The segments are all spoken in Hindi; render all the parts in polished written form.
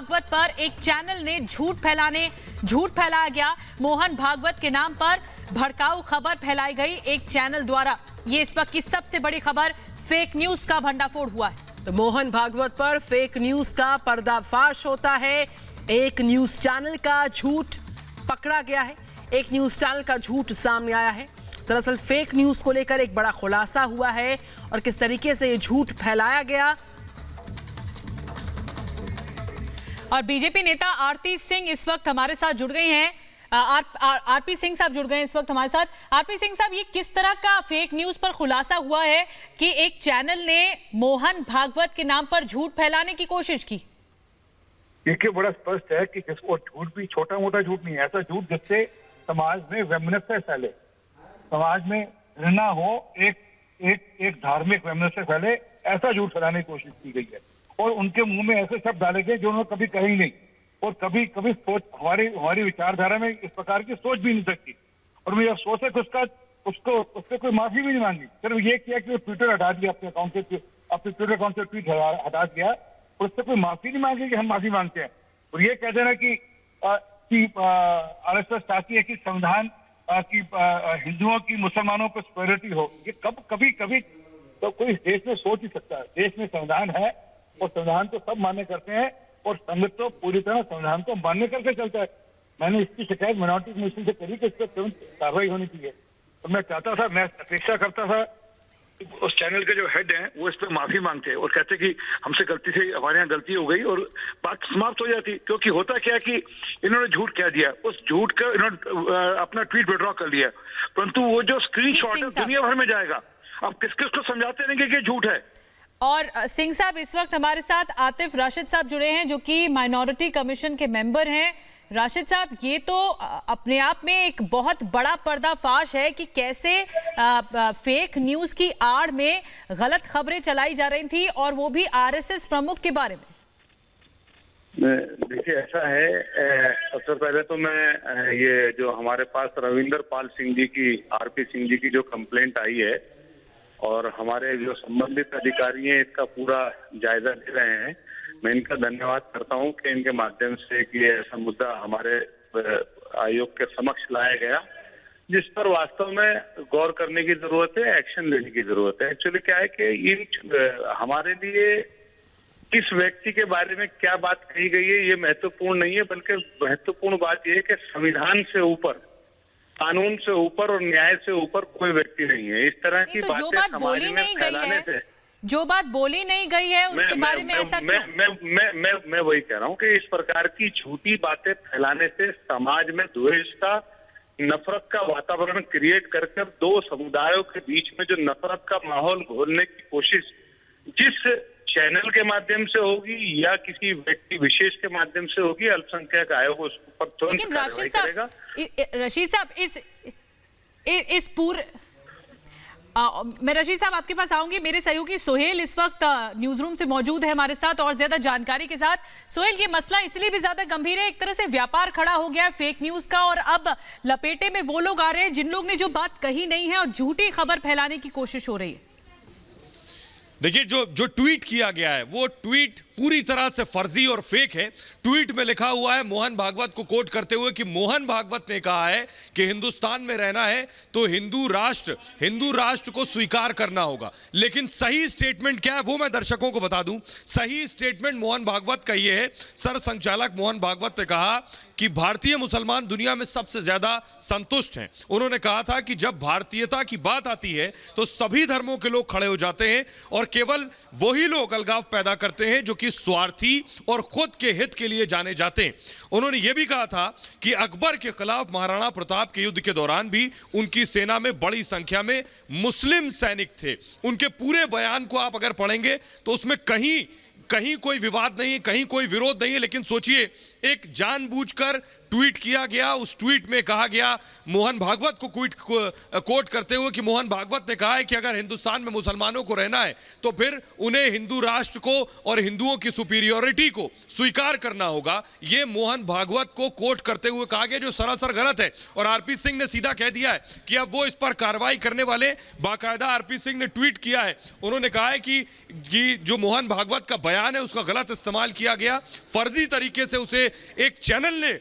भागवत पर एक चैनल ने झूठ फैलाया गया। मोहन भागवत के नाम पर भड़काऊ खबर फैलाई गई एक चैनल द्वारा। ये इस वक्त की सबसे बड़ी खबर, फेक न्यूज का भंडाफोड़ हुआ है। तो मोहन भागवत पर फेक न्यूज का पर्दाफाश होता है। एक न्यूज चैनल का झूठ पकड़ा गया है, एक न्यूज चैनल का झूठ सामने आया है। दरअसल फेक न्यूज को लेकर एक बड़ा खुलासा हुआ है और किस तरीके से ये झूठ फैलाया गया। और बीजेपी नेता आरती सिंह इस वक्त हमारे साथ जुड़ गई हैं। आरपी सिंह साहब जुड़ गए हैं इस वक्त हमारे साथ। आरपी सिंह साहब, ये किस तरह का फेक न्यूज पर खुलासा हुआ है कि एक चैनल ने मोहन भागवत के नाम पर झूठ फैलाने की कोशिश की? देखिए, बड़ा स्पष्ट है कि किसको झूठ भी छोटा मोटा झूठ नहीं है, ऐसा झूठ जिससे समाज में वैमनस्य फैले, समाज में घृणा हो, एक धार्मिक वैमनस्य फैले, ऐसा झूठ फैलाने की कोशिश की गई है। और उनके मुंह में ऐसे शब्द डाले गए जो उन्होंने कभी कही नहीं, और कभी सोच हमारी विचारधारा में इस प्रकार की सोच भी नहीं सकती। और मुझे अफसोस है कि उससे कोई माफी भी नहीं मांगी, सिर्फ ये किया कि वो ट्विटर हटा दिया, अपने अकाउंट से, अपने ट्विटर अकाउंट से ट्वीट हटा दिया, और उससे कोई माफी नहीं मांगी कि हम माफी मांगते हैं। और ये कह देना कि आरएसएस चाहती है कि संविधान की हिंदुओं की मुसलमानों पर सुपीरियरिटी हो, ये कभी तो कोई देश में सोच ही सकता है। देश में संविधान है और संविधान को सब मान्य करते हैं, और संघ तो पूरी तरह संविधान को मान्य करके चलता है। मैंने इसकी शिकायत मिनॉरिटी कमीशन से करी कि इस पर तुरंत कार्रवाई होनी चाहिए। तो मैं चाहता था, मैं अपेक्षा करता था उस चैनल के जो हेड हैं वो इस पर माफी मांगते और कहते कि हमसे गलती से, हमारे यहाँ गलती हो गई, और बात समाप्त हो जाती। क्योंकि होता क्या है कि इन्होंने झूठ कह दिया, उस झूठ का इन्होंने अपना ट्वीट विड्रॉ कर लिया, परंतु वो जो स्क्रीनशॉट है दुनिया भर में जाएगा। अब किस किस को समझाते रहेंगे कि झूठ है। और सिंह साहब, इस वक्त हमारे साथ आतिफ राशिद साहब जुड़े हैं जो कि माइनॉरिटी कमीशन के मेंबर हैं। राशिद साहब, ये तो अपने आप में एक बहुत बड़ा पर्दाफाश है कि कैसे फेक न्यूज की आड़ में गलत खबरें चलाई जा रही थी, और वो भी आरएसएस प्रमुख के बारे में। देखिए, ऐसा है, सबसे पहले तो मैं ये जो हमारे पास रविंदर पाल सिंह जी की, आरपी सिंह जी की जो कंप्लेंट आई है, और हमारे जो संबंधित अधिकारी हैं इसका पूरा जायजा ले रहे हैं, मैं इनका धन्यवाद करता हूं कि इनके माध्यम से कि ऐसा मुद्दा हमारे आयोग के समक्ष लाया गया, जिस पर वास्तव में गौर करने की जरूरत है, एक्शन लेने की जरूरत है। एक्चुअली क्या है कि हमारे लिए किस व्यक्ति के बारे में क्या बात कही गई है ये महत्वपूर्ण नहीं है, बल्कि महत्वपूर्ण बात यह है कि संविधान से ऊपर, कानून से ऊपर और न्याय से ऊपर कोई व्यक्ति नहीं है। इस तरह की बातें समाज में फैलाने से, जो बात बोली नहीं गई है उसके बारे में ऐसा क्यों? मैं वही कह रहा हूँ कि इस प्रकार की झूठी बातें फैलाने से समाज में द्वेष का, नफरत का वातावरण क्रिएट कर दो समुदायों के बीच में जो नफरत का माहौल घोलने की कोशिश जिस चैनल के माध्यम से होगी या किसी व्यक्ति विशेष के माध्यम से होगी, अल्पसंख्यक आयोग उस पर तुरंत कार्रवाई करेगा। रशीद साहब, इस पूरे मैं रशीद साहब आपके पास आऊंगी। मेरे सहयोगी सोहेल इस वक्त न्यूज रूम से मौजूद है हमारे साथ और ज्यादा जानकारी के साथ। सोहेल, ये मसला इसलिए भी ज्यादा गंभीर है, एक तरह से व्यापार खड़ा हो गया है फेक न्यूज का, और अब लपेटे में वो लोग आ रहे हैं जिन लोग ने जो बात कही नहीं है और झूठी खबर फैलाने की कोशिश हो रही है। देखिए, जो ट्वीट किया गया है वो ट्वीट पूरी तरह से फर्जी और फेक है। ट्वीट में लिखा हुआ है, मोहन भागवत को कोट करते हुए, कि मोहन भागवत ने कहा है कि हिंदुस्तान में रहना है तो हिंदू राष्ट्र को स्वीकार करना होगा। लेकिन सही स्टेटमेंट क्या है वो मैं दर्शकों को बता दूं। सही स्टेटमेंट मोहन भागवत का ये है, सर संचालक मोहन भागवत ने कहा कि भारतीय मुसलमान दुनिया में सबसे ज्यादा संतुष्ट हैं। उन्होंने कहा था कि जब भारतीयता की बात आती है तो सभी धर्मों के लोग खड़े हो जाते हैं, और केवल वही लोग अलगाव पैदा करते हैं जो कि स्वार्थी और खुद के हित के लिए जाने जाते हैं। उन्होंने यह भी कहा था कि अकबर के खिलाफ महाराणा प्रताप के युद्ध के दौरान भी उनकी सेना में बड़ी संख्या में मुस्लिम सैनिक थे। उनके पूरे बयान को आप अगर पढ़ेंगे तो उसमें कहीं कोई विवाद नहीं है, कहीं कोई विरोध नहीं है। लेकिन सोचिए, एक जानबूझकर ट्वीट किया गया, उस ट्वीट में कहा गया, मोहन भागवत को कोट करते हुए कि मोहन भागवत ने कहा है कि अगर हिंदुस्तान में मुसलमानों को रहना है तो फिर उन्हें हिंदू राष्ट्र को और हिंदुओं की सुपीरियोरिटी को स्वीकार करना होगा। यह मोहन भागवत को कोट करते हुए कहा गया, जो सरासर गलत है। और आरपी सिंह ने सीधा कह दिया है कि अब वो इस पर कार्रवाई करने वाले। बाकायदा आरपी सिंह ने ट्वीट किया है, उन्होंने कहा है कि जो मोहन भागवत का बयान है उसका गलत इस्तेमाल किया गया, फर्जी तरीके से उसे एक चैनल ने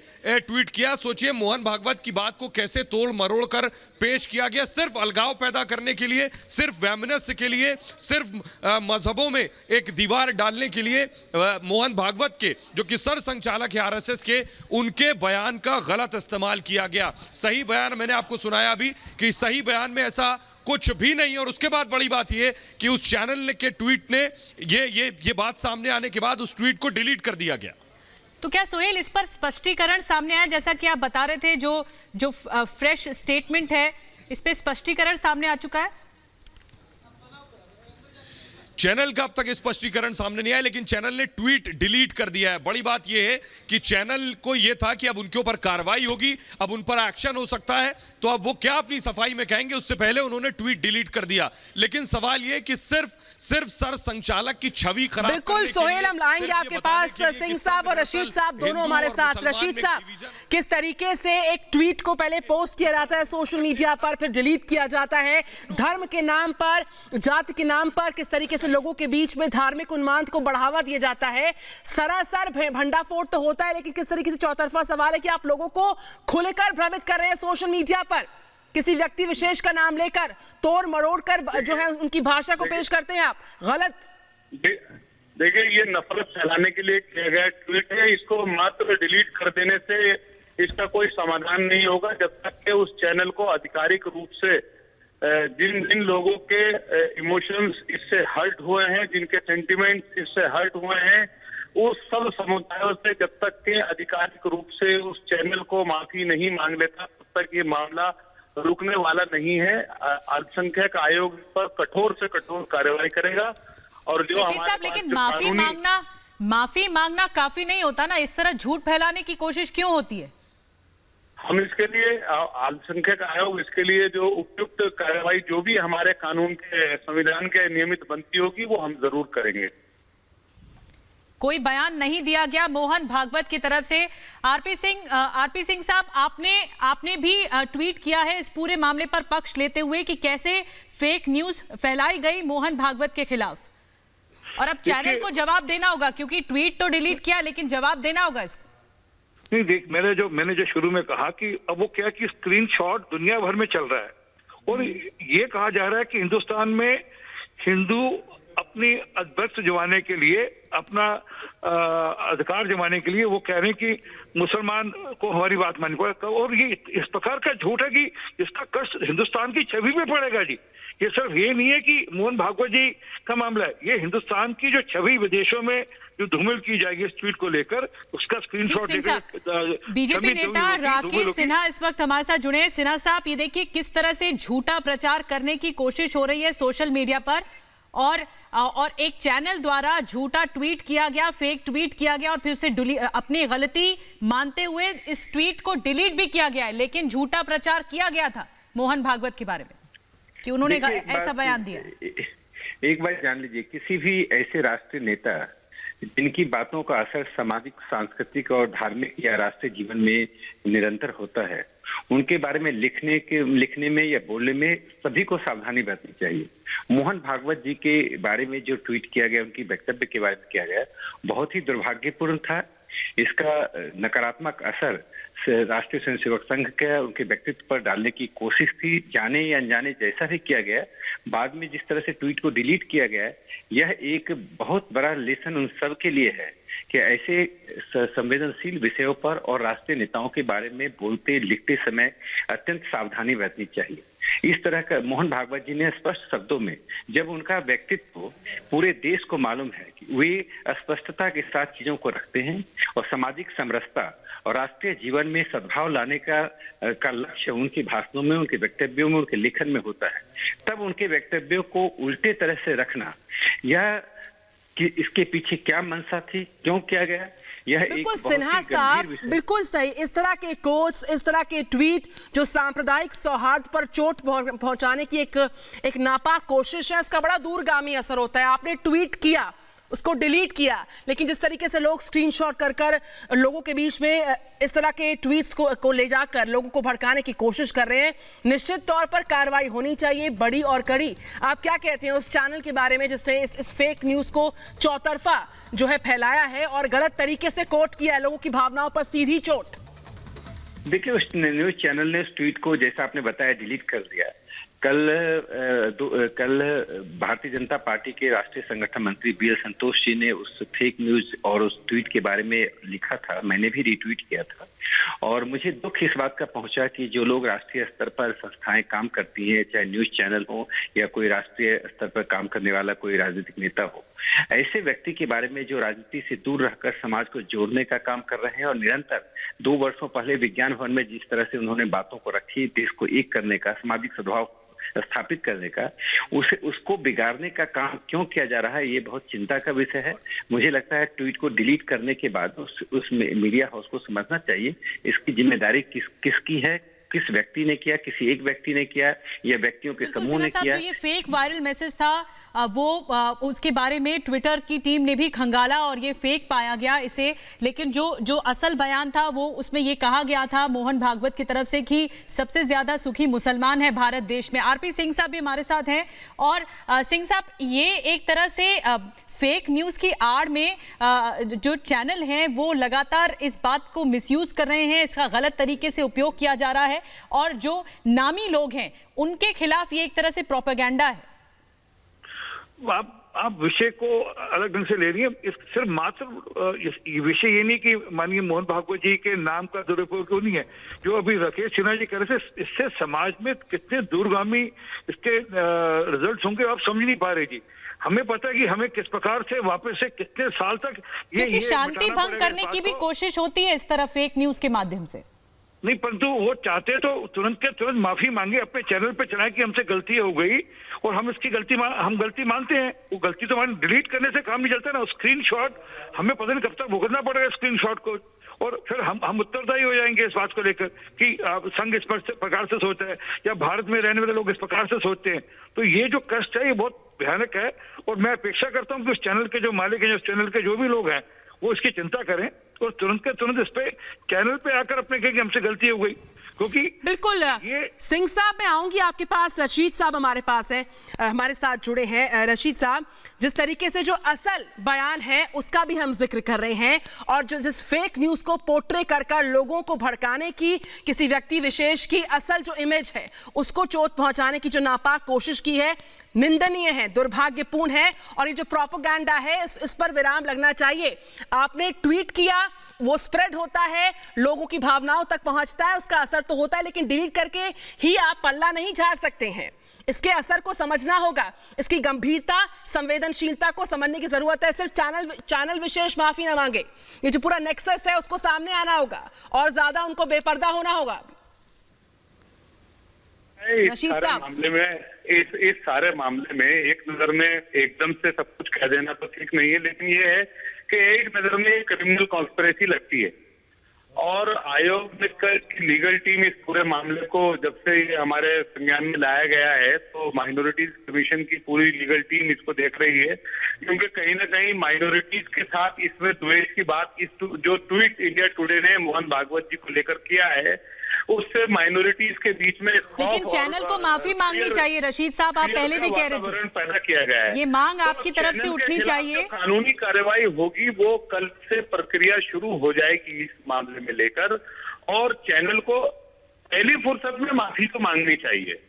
ट्वीट किया। सोचिए मोहन भागवत की बात को कैसे तोड़ मरोड़ कर पेश किया गया, सिर्फ अलगाव पैदा करने के लिए, सिर्फ वैमनस्य के लिए, सिर्फ मजहबों में एक दीवार डालने के लिए। मोहन भागवत के जो कि सर संचालक है आरएसएस के, उनके बयान का गलत इस्तेमाल किया गया। सही बयान मैंने आपको सुनाया अभी कि सही बयान में ऐसा कुछ भी नहीं। और उसके बाद बड़ी बात यह कि उस चैनल के ट्वीट ने ये बात सामने आने के बाद उस ट्वीट को डिलीट कर दिया गया। तो क्या सोहेल इस पर स्पष्टीकरण सामने आया, जैसा कि आप बता रहे थे, जो फ्रेश स्टेटमेंट है इस पे स्पष्टीकरण सामने आ चुका है? चैनल का अब तक स्पष्टीकरण सामने नहीं आया, लेकिन चैनल ने ट्वीट डिलीट कर दिया है। बड़ी बात यह है कि चैनल को यह था कि अब उनके ऊपर कार्रवाई होगी, अब उन पर एक्शन हो सकता है, तो अब वो क्या अपनी सफाई में कहेंगे, उससे पहले उन्होंने ट्वीट डिलीट कर दिया। लेकिन सवाल यह कि सिर्फ सर संचालक की छवि खराब। बिल्कुल सोहेल, हम लाएंगे आपके पास सिंह साहब और रशीद साहब दोनों हमारे साथ। रशीद साहब, किस तरीके से एक ट्वीट को पहले पोस्ट किया जाता है सोशल मीडिया पर, फिर डिलीट किया जाता है, धर्म के नाम पर, जाति के नाम पर किस तरीके से लोगों के बीच में धार्मिक उन्माद को बढ़ावा दिया जाता है। सरासर भंडाफोड़ तो होता है, लेकिन किस तरीके से चौतरफा सवाल है कि आप लोगों को खुलकर भ्रमित कर रहे हैं सोशल मीडिया पर, किसी व्यक्ति विशेष का नाम लेकर तोड़ मरोड़ कर जो है उनकी भाषा को पेश करते हैं आप, गलत। देखिए, ये नफरत फैलाने के लिए किया गया ट्वीट है, इसको मात्र डिलीट कर देने से इसका कोई समाधान नहीं होगा जब तक कि उस चैनल को आधिकारिक रूप से जिन लोगों के इमोशंस इससे हर्ट हुए हैं, जिनके सेंटिमेंट्स इससे हर्ट हुए हैं, उस सब समुदायों से जब तक के आधिकारिक रूप से उस चैनल को माफी नहीं मांग लेता, तब तक ये मामला रुकने वाला नहीं है। अल्पसंख्यक आयोग पर कठोर से कठोर कार्रवाई करेगा। और जो हमारे पास लेकिन माफी मांगना काफी नहीं होता ना, इस तरह झूठ फैलाने की कोशिश क्यों होती है? हम इसके लिए अल्पसंख्यक आयोग इसके लिए जो उपयुक्त कार्रवाई जो भी हमारे कानून के संविधान के नियमित बनती होगी वो हम जरूर करेंगे। कोई बयान नहीं दिया गया मोहन भागवत की तरफ से। आरपी सिंह साहब, आपने भी ट्वीट किया है इस पूरे मामले पर पक्ष लेते हुए कि कैसे फेक न्यूज फैलाई गई मोहन भागवत के खिलाफ, और अब चैनल को जवाब देना होगा, क्योंकि ट्वीट तो डिलीट किया लेकिन जवाब देना होगा इसको। नहीं, देख, मैंने जो शुरू में कहा कि अब वो क्या कि स्क्रीनशॉट दुनिया भर में चल रहा है और ये कहा जा रहा है कि हिंदुस्तान में हिंदू अपनी अध्यक्ष जमाने के लिए, अपना अधिकार जमाने के लिए वो कह रहे हैं कि मुसलमान को हमारी बात माननी पड़ेगा। और ये इस प्रकार का झूठ है कि इसका कष्ट हिंदुस्तान की छवि में पड़ेगा जी। ये सिर्फ ये नहीं है कि मोहन भागवत जी का मामला है, ये हिंदुस्तान की जो छवि विदेशों में जो धूमिल की जाएगी इस ट्वीट को लेकर, उसका स्क्रीनशॉट लेकर। बीजेपी नेता राकेश सिन्हा इस वक्त हमारे साथ जुड़े हैं। सिन्हा साहब, ये देखिए किस तरह से झूठा प्रचार करने की कोशिश हो रही है सोशल मीडिया पर, और एक चैनल द्वारा झूठा ट्वीट किया गया, फेक ट्वीट किया गया, और फिर से अपनी गलती मानते हुए इस ट्वीट को डिलीट भी किया गया है, लेकिन झूठा प्रचार किया गया था मोहन भागवत के बारे में कि उन्होंने ऐसा बयान दिया। एक बात जान लीजिए, किसी भी ऐसे राष्ट्रीय नेता जिनकी बातों का असर सामाजिक, सांस्कृतिक और धार्मिक या राष्ट्रीय जीवन में निरंतर होता है, उनके बारे में लिखने में या बोलने में सभी को सावधानी बरतनी चाहिए। मोहन भागवत जी के बारे में जो ट्वीट किया गया, उनकी वक्तव्य के बारे में किया गया, बहुत ही दुर्भाग्यपूर्ण था। इसका नकारात्मक असर राष्ट्रीय स्वयंसेवक संघ का उनके व्यक्तित्व पर डालने की कोशिश थी, जाने या अनजाने जैसा भी किया गया। बाद में जिस तरह से ट्वीट को डिलीट किया गया, यह एक बहुत बड़ा लेसन उन सब के लिए है कि ऐसे संवेदनशील विषयों पर और राष्ट्रीय नेताओं के बारे में बोलते लिखते समय अत्यंत सावधानी बरतनी चाहिए। इस तरह का मोहन भागवत जी ने स्पष्ट शब्दों में, जब उनका व्यक्तित्व पूरे देश को मालूम है कि वे स्पष्टता के साथ चीजों को रखते हैं और सामाजिक समरसता और राष्ट्रीय जीवन में सद्भाव लाने का लक्ष्य उनके भाषणों में, उनके वक्तव्यों में, उनके लेखन में होता है, तब उनके वक्तव्यों को उल्टे तरह से रखना, यह कि इसके पीछे क्या मंशा थी, क्यों किया गया, यह एक बिल्कुल बहुत ही सिन्हा गंभीर साहब, विषय। बिल्कुल सही। इस तरह के कोट्स, इस तरह के ट्वीट जो सांप्रदायिक सौहार्द पर चोट पहुंचाने की एक नापाक कोशिश है, उसका बड़ा दूरगामी असर होता है। आपने ट्वीट किया, उसको डिलीट किया, लेकिन जिस तरीके से लोग स्क्रीनशॉट कर लोगों के बीच में इस तरह के ट्वीट्स को ले जाकर लोगों को भड़काने की कोशिश कर रहे हैं, निश्चित तौर पर कार्रवाई होनी चाहिए, बड़ी और कड़ी। आप क्या कहते हैं उस चैनल के बारे में जिसने इस फेक न्यूज को चौतरफा जो है फैलाया है और गलत तरीके से कोट किया है, लोगों की भावनाओं पर सीधी चोट? देखिए, उस न्यूज चैनल ने उस ट्वीट को, जैसा आपने बताया, डिलीट कर दिया। कल भारतीय जनता पार्टी के राष्ट्रीय संगठन मंत्री BL संतोष जी ने उस फेक न्यूज और उस ट्वीट के बारे में लिखा था, मैंने भी रीट्वीट किया था। और मुझे दुख इस बात का पहुंचा कि जो लोग राष्ट्रीय स्तर पर संस्थाएं काम करती हैं, चाहे न्यूज चैनल हो या कोई राष्ट्रीय स्तर पर काम करने वाला कोई राजनीतिक नेता हो, ऐसे व्यक्ति के बारे में जो राजनीति से दूर रहकर समाज को जोड़ने का काम कर रहे हैं और निरंतर 2 वर्षों पहले विज्ञान भवन में जिस तरह से उन्होंने बातों को रखी, देश को एक करने का, सामाजिक सद्भाव स्थापित करने का, उसको बिगाड़ने का काम क्यों किया जा रहा है, ये बहुत चिंता का विषय है। मुझे लगता है ट्वीट को डिलीट करने के बाद उस मीडिया हाउस को समझना चाहिए इसकी जिम्मेदारी किसकी है, किस व्यक्ति ने किया, किसी एक व्यक्ति ने किया या व्यक्तियों के समूह ने किया। जो ये फेक वायरल मैसेज था वो उसके बारे में ट्विटर की टीम ने भी खंगाला और ये फेक पाया गया इसे, लेकिन जो असल बयान था वो उसमें ये कहा गया था मोहन भागवत की तरफ से कि सबसे ज्यादा सुखी मुसलमान है भारत देश में। आरपी सिंह साहब भी हमारे साथ हैं और सिंह साहब, ये एक तरह से फेक न्यूज की आड़ में जो चैनल हैं वो लगातार इस बात को मिसयूज कर रहे हैं, इसका गलत तरीके से उपयोग किया जा रहा है और जो नामी लोग हैं उनके खिलाफ ये एक तरह से प्रोपेगेंडा है। आप विषय को अलग ढंग से ले रही हैं। इस सिर्फ मात्र विषय ये नहीं कि माननीय मोहन भागवत जी के नाम का दुरुपयोग क्यों नहीं है, जो अभी राकेश सिन्हा जी कह रहे थे, इससे समाज में कितने दूरगामी इसके रिजल्ट्स होंगे आप समझ नहीं पा रहे जी। हमें पता है कि हमें किस प्रकार से वापस से कितने साल तक ये शांति भंग करने की भी कोशिश होती है इस तरह फेक न्यूज के माध्यम से। नहीं, परंतु वो चाहते तो तुरंत के तुरंत माफी मांगे, अपने चैनल पे चढ़ाए कि हमसे गलती हो गई और हम इसकी हम गलती मानते हैं। वो गलती तो हमारे डिलीट करने से काम नहीं चलता ना। स्क्रीनशॉट हमें पता नहीं कब तक भुगतना पड़ेगा स्क्रीनशॉट को, और फिर हम उत्तरदायी हो जाएंगे इस बात को लेकर कि संघ इस प्रकार से सोचता है या भारत में रहने वाले लोग इस प्रकार से सोचते हैं। तो ये जो कष्ट है ये बहुत भयानक है और मैं अपेक्षा करता हूँ कि उस चैनल के जो मालिक हैं, उस चैनल के जो भी लोग हैं, वो इसकी चिंता करें और तुरंत के तुरंत इस पे चैनल पे आकर अपने कहें कि हमसे गलती हो गई, क्योंकि बिल्कुल। सिंह साहब, मैं आऊंगी आपके पास। रशीद साहब हमारे पास है, हमारे साथ जुड़े हैं। रशीद साहब, जिस तरीके से जो असल बयान है उसका भी हम जिक्र कर रहे हैं और जो जिस फेक न्यूज को पोर्ट्रे कर लोगों को भड़काने की, किसी व्यक्ति विशेष की असल जो इमेज है उसको चोट पहुंचाने की जो नापाक कोशिश की है, निंदनीय है, दुर्भाग्यपूर्ण है और ये जो प्रोपेगेंडा है इस पर विराम लगना चाहिए। आपने ट्वीट किया, वो स्प्रेड होता है, लोगों की भावनाओं तक पहुंचता है, उसका असर तो होता है, लेकिन डिलीट करके ही आप पल्ला नहीं झाड़ सकते हैं। इसके असर को समझना होगा, इसकी गंभीरता, संवेदनशीलता को समझने की जरूरत है। सिर्फ चैनल विशेष माफी ना मांगे, ये जो पूरा नेक्सस है उसको सामने आना होगा और ज्यादा उनको बेपर्दा होना होगा। इस सारे मामले में एक नजर में एकदम से सब कुछ कह देना तो ठीक नहीं है, लेकिन ये है कि एक नजर में क्रिमिनल कॉन्स्पिरेसी लगती है और आयोग में की लीगल टीम इस पूरे मामले को जब से हमारे संज्ञान में लाया गया है तो माइनॉरिटीज कमीशन की पूरी लीगल टीम इसको देख रही है, क्योंकि कहीं ना कहीं माइनॉरिटीज के साथ इसमें द्वेष की बात, जो ट्वीट इंडिया टुडे ने मोहन भागवत जी को लेकर किया है उससे माइनॉरिटीज के बीच में लेकिन चैनल को माफी मांगनी चाहिए। रशीद साहब, आप पहले भी कह रहे थे पैदा किया गया है, ये मांग आपकी तरफ से उठनी चाहिए। कानूनी कार्रवाई होगी, वो कल से प्रक्रिया शुरू हो जाएगी इस मामले में लेकर, और चैनल को पहली फुर्सत में माफी तो मांगनी चाहिए।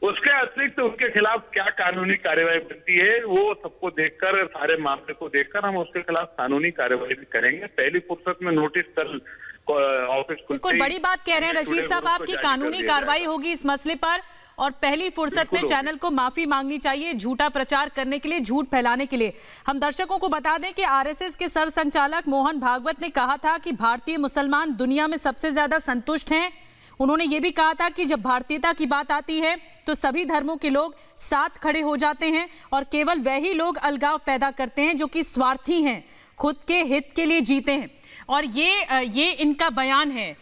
उसके अतिरिक्त उनके खिलाफ क्या कानूनी कार्रवाई बनती है वो सबको देखकर, सारे मामले को देखकर हम उसके खिलाफ कानूनी कार्रवाई भी करेंगे। पहली फुर्सत में नोटिस कल ऑफिस बिल्कुल बड़ी बात कह रहे हैं रशीद साहब, आपकी कानूनी कार्रवाई होगी इस मसले पर और पहली फुर्सत में चैनल को माफी मांगनी चाहिए झूठा प्रचार करने के लिए, झूठ फैलाने के लिए। हम दर्शकों को बता दें कि आरएसएस के सरसंचालक मोहन भागवत ने कहा था कि भारतीय मुसलमान दुनिया में सबसे ज्यादा संतुष्ट हैं, उन्होंने ये भी कहा था कि जब भारतीयता की बात आती है तो सभी धर्मों के लोग साथ खड़े हो जाते हैं और केवल वही लोग अलगाव पैदा करते हैं जो कि स्वार्थी हैं, खुद के हित के लिए जीते हैं। और ये इनका बयान है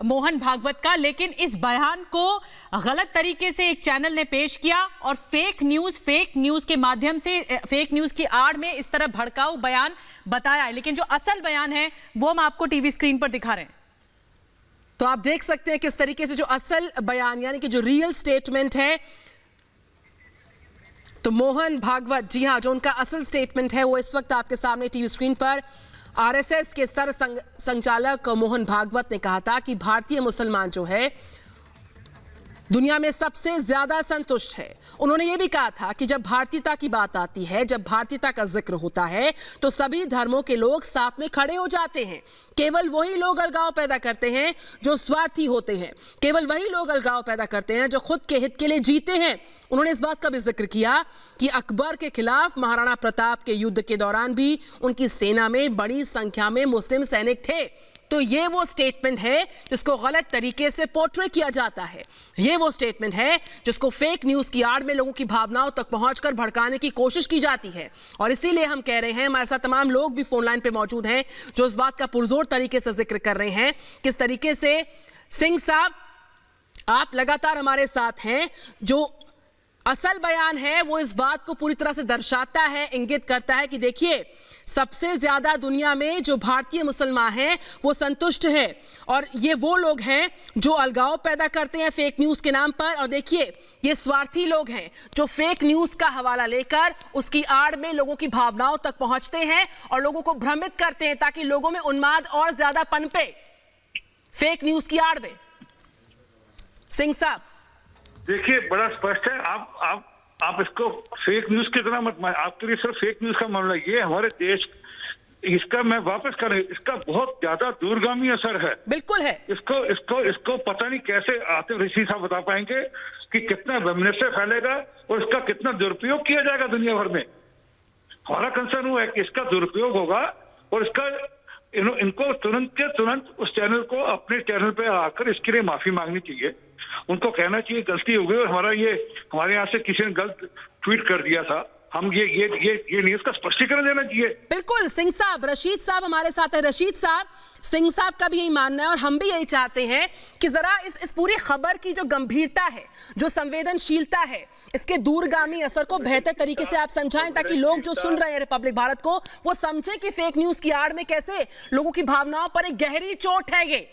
मोहन भागवत का। लेकिन इस बयान को गलत तरीके से एक चैनल ने पेश किया और फेक न्यूज के माध्यम से, फेक न्यूज की आड़ में इस तरह भड़काऊ बयान बताया है। लेकिन जो असल बयान है वो हम आपको टीवी स्क्रीन पर दिखा रहे हैं। तो आप देख सकते हैं किस तरीके से जो असल बयान यानी कि जो रियल स्टेटमेंट है, तो मोहन भागवत, जी हां, जो उनका असल स्टेटमेंट है वो इस वक्त आपके सामने टीवी स्क्रीन पर। आरएसएस के सर संचालक मोहन भागवत ने कहा था कि भारतीय मुसलमान जो है दुनिया में सबसे ज्यादा संतुष्ट है। उन्होंने ये भी कहा था कि जब भारतीयता की बात आती है, जब भारतीयता का जिक्र होता है तो सभी धर्मों के लोग साथ में खड़े हो जाते हैं। केवल वही लोग अलगाव पैदा करते हैं जो स्वार्थी होते हैं, केवल वही लोग अलगाव पैदा करते हैं जो खुद के हित के लिए जीते हैं। उन्होंने इस बात का भी जिक्र किया कि अकबर के खिलाफ महाराणा प्रताप के युद्ध के दौरान भी उनकी सेना में बड़ी संख्या में मुस्लिम सैनिक थे। तो ये वो स्टेटमेंट है जिसको गलत तरीके से पोर्ट्रे किया जाता है, ये वो स्टेटमेंट है जिसको फेक न्यूज की आड़ में लोगों की भावनाओं तक पहुंचकर भड़काने की कोशिश की जाती है। और इसीलिए हम कह रहे हैं, हमारे साथ तमाम लोग भी फोन लाइन पे मौजूद हैं जो इस बात का पुरजोर तरीके से जिक्र कर रहे हैं किस तरीके से सिंह साहब आप लगातार हमारे साथ हैं। जो असल बयान है वो इस बात को पूरी तरह से दर्शाता है, इंगित करता है कि देखिए सबसे ज्यादा दुनिया में जो भारतीय मुसलमान हैं वो संतुष्ट है और ये वो लोग हैं जो अलगाव पैदा करते हैं फेक न्यूज के नाम पर। और देखिए ये स्वार्थी लोग हैं जो फेक न्यूज का हवाला लेकर उसकी आड़ में लोगों की भावनाओं तक पहुंचते हैं और लोगों को भ्रमित करते हैं ताकि लोगों में उन्माद और ज्यादा पनपे फेक न्यूज की आड़ में। सिंह साहब देखिए, बड़ा स्पष्ट है। आप इसको फेक न्यूज की तरह मत, आपके लिए सिर्फ फेक न्यूज का मामला, ये हमारे देश, इसका मैं वापस कर रही हूं, इसका बहुत ज्यादा दूरगामी असर है। बिल्कुल है। इसको पता नहीं कैसे आतिफ ऋषि साहब बता पाएंगे कि कितना वैमनस्य फैलेगा और इसका कितना दुरुपयोग किया जाएगा दुनिया भर में। हमारा कंसर्न वो है कि इसका दुरुपयोग होगा और इसका इनको तुरंत उस चैनल को अपने चैनल पे आकर इसके लिए माफी मांगनी चाहिए। उनको कहना चाहिए गलती हो गई और हमारे यहाँ से किसी ने गलत ट्वीट कर दिया था, हम ये नहीं, इसका स्पष्टीकरण देना चाहिए। बिल्कुल। सिंह साहब, रशीद साहब हमारे साथ है। रशीद साहब, सिंह साहब का भी यही मानना है और हम भी यही चाहते हैं कि जरा इस पूरी खबर की जो गंभीरता है, जो संवेदनशीलता है, इसके दूरगामी असर को बेहतर तरीके से आप समझाएं ताकि लोग जो सुन रहे हैं रिपब्लिक भारत को वो समझे कि फेक न्यूज की आड़ में कैसे लोगों की भावनाओं पर एक गहरी चोट है ये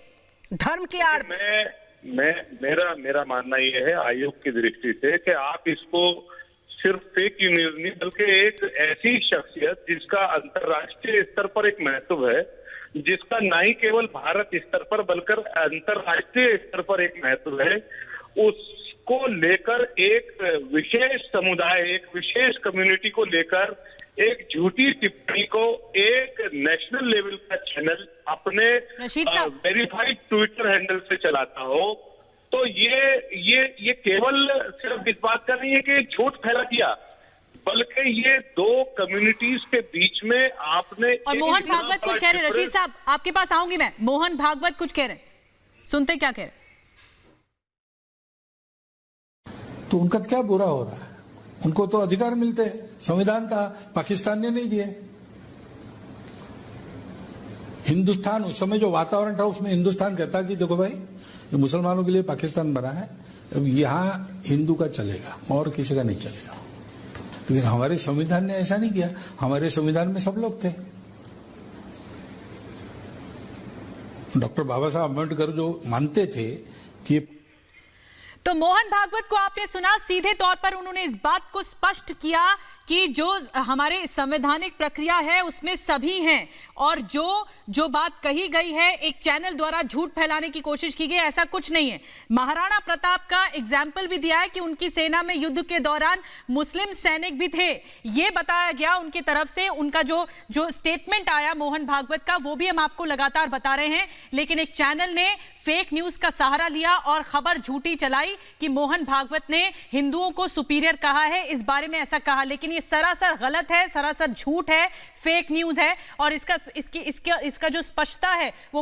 धर्म की आड़ में। मेरा मानना ये है आयोग की दृष्टि से कि आप इसको सिर्फ फेक न्यूज नहीं बल्कि एक ऐसी शख्सियत जिसका अंतर्राष्ट्रीय स्तर पर एक महत्व है, जिसका न ही केवल भारत स्तर पर बल्कि अंतर्राष्ट्रीय स्तर पर एक महत्व है, उसको लेकर एक विशेष समुदाय, एक विशेष कम्युनिटी को लेकर एक झूठी टिप्पणी को एक नेशनल लेवल का चैनल अपने वेरीफाइड ट्विटर हैंडल से चलाता हो, तो ये केवल सिर्फ इस बात का नहीं है कि झूठ फैला दिया, बल्कि ये दो कम्युनिटीज के बीच में आपने। और मोहन भागवत कुछ कह रहे हैं। रशीद साहब आपके पास आऊंगी मैं। मोहन भागवत कुछ कह रहे हैं, सुनते क्या कह रहे हैं। तो उनका क्या बुरा हो रहा है? उनको तो अधिकार मिलते हैं, संविधान का पाकिस्तान ने नहीं दिए। हिंदुस्तान उस समय जो वातावरण था उसमें हिंदुस्तान कहता कि देखो भाई ये मुसलमानों के लिए पाकिस्तान बना है, अब यहां हिंदू का चलेगा और किसी का नहीं चलेगा। लेकिन हमारे संविधान ने ऐसा नहीं किया। हमारे संविधान में सब लोग थे। डॉक्टर बाबा साहब अम्बेडकर जो मानते थे कि तो मोहन भागवत को आपने सुना, सीधे तौर पर उन्होंने इस बात को स्पष्ट किया कि जो हमारे संवैधानिक प्रक्रिया है उसमें सभी हैं और जो बात कही गई है एक चैनल द्वारा झूठ फैलाने की कोशिश की गई, ऐसा कुछ नहीं है। महाराणा प्रताप का एग्जाम्पल भी दिया है कि उनकी सेना में युद्ध के दौरान मुस्लिम सैनिक भी थे, ये बताया गया उनकी तरफ से। उनका जो स्टेटमेंट आया मोहन भागवत का वो भी हम आपको लगातार बता रहे हैं। लेकिन एक चैनल ने फेक न्यूज का सहारा लिया और खबर झूठी चलाई कि मोहन भागवत ने हिंदुओं को सुपीरियर कहा है, इस बारे में ऐसा कहा। लेकिन ये सरासर गलत है, सरासर झूठ है, फेक न्यूज है और इसका जो स्पष्टता है वो